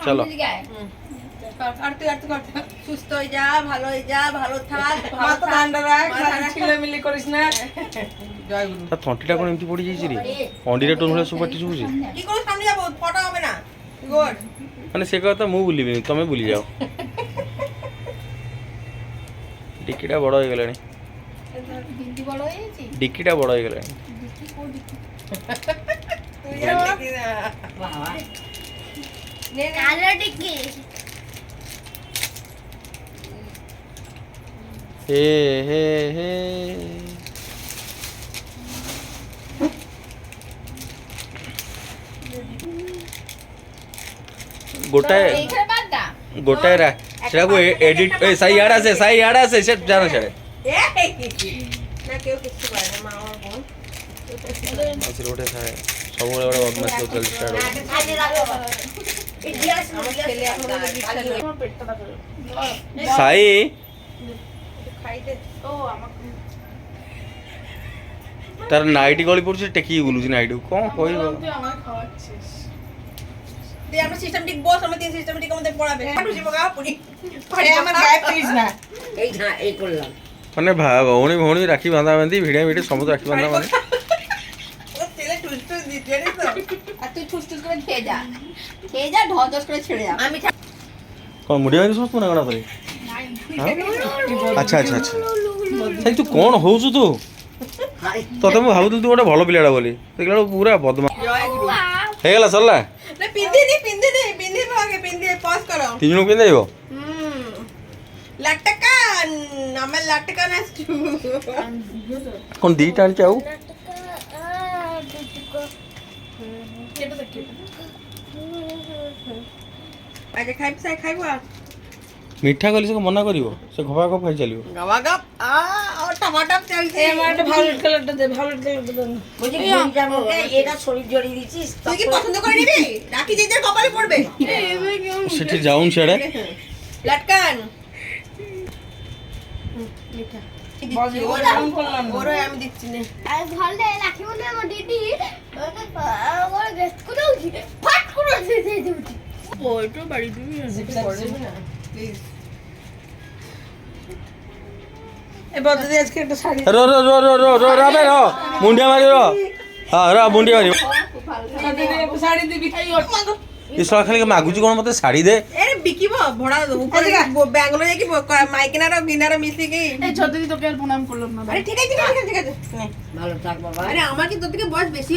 চলো আর তুই সুস্থ হয়ে যা, ভালো হয়ে যা, ভালো থাক, মাথা ঠান্ডা রাখ, ছিলেমিলি করিস না। জয় গুরু। তা তন্টিটা কোন এমতি পড়ে যাইছি রে অন্ডিরে টোন হলে সুপারটি শুভুছি কি করে সামনে যাবো, ফটো হবে না। গুড। মানে সে কথা মু ভুলিবিনি তুমি ভুলি যাও ডিকিটা বড় হয়ে গেলানি ডিকিটা বড় হয়ে গেলানি তুই আর দেখি না বাবা নে কালো টিকি হে হে হে গোটায় গোটায় রা সেটাকে এডিট সাই আড়া আছে সে জানা ছাড়ে না কেউ কিছু পারে না, মা আমার বোন মাছের ওঠে খায় সবগুলো ওরা বদমাশ লোকাল স্টার আমার ছেলে এখন সাই খাইতে তার নাইটি গলি পড়ছে টেকি বলুছি নাইটু কম কইব দে আমরা সিস্টেমেটিক বস, আমরা তিন সিস্টেমেটিক আমাদের পড়াবে খুশি বগা পুরি আমার গায়ে প্লিজ না এই না এই করলাম মানে ভৌণী ভৌণী রাখি বাঁধা বাঁধি ভিড়ে ভিড়ে সমুদ্র রাখি বাঁধা বাঁধি ও ছেলে টুস দিতে জানিস তো। আর তুই ঠুস করে খেয়ে যা ঢস করে ছেড়ে যা। আমি কোন মুড়ি বাঁধি সমস্ত না করা করে আচ্ছা আচ্ছা আচ্ছা তাই তু কোন হউছু তু ততে মু ভাবুଥିଲି তু গোটে ভাল পিলাটা বলি ଦେଖିଲା ବେଳକୁ ପୁରା ବଦମା জয় গুরু ହେଇଗଲା ସରିଲା না পিন্দি ভাগে পিন্দি পজ করো ତିନି ଜଣଙ୍କୁ ପିନ୍ଧାଇବ লটকান আমার লটকান আসছু କ'ଣ ଦିଟା ଆଣିଛି ଆଉ আজ খাইব ମିଠା କଲି ସେ ମନା କରିବ ସେ ଘବା ଘପ ଖାଇ ଚାଲିବ গবাগপ আর টমাটম চলছে আমারটা ভায়োলেট কালারটা দে, ভায়োলেট কালারটা দে না। বুঝি ঘুমটার মধ্যে এটা শরীর জড়িয়ে দিছিস তুই কি পছন্দ করে নিবি রাখি যে কপালে পড়বে ସେଠି ଯାଉନ୍ ସିଆଡ଼େ লটকান বাজি গরম করলাম না। ওরে আমি দিচ্ছি না আর ঘরে রাখি মনে আমার দিদি আমার গেস্ট করে উঠি ফাট করে দিয়ে দিউটি ওইটা বাড়ি দিবি না। প্লিজ এ বদদি আজকে একটা শাড়ি ର ର ର ର ର ର ରାବେ ର ମୁଣ୍ଡିଆ ମାରିବ ହଁ ର ମୁଣ୍ଡିଆ ମାରିବ শাড়ি দিবি ଏ ଶଳା ଖାଲି ମାଗୁଛି କ'ଣ ମୋତେ ଶାଢ଼ୀ ଦେ এরে বিকিব ভড়া উপরে ব্যাঙ্গালোর যাই কি মাইকিনার গিনার মিশিকি এই যদি তোকে আর প্রণাম করলাম না। আরে ঠিক আছে নে ভালো থাক বাবা। আরে আমার কি তোর থেকে বয়স বেশি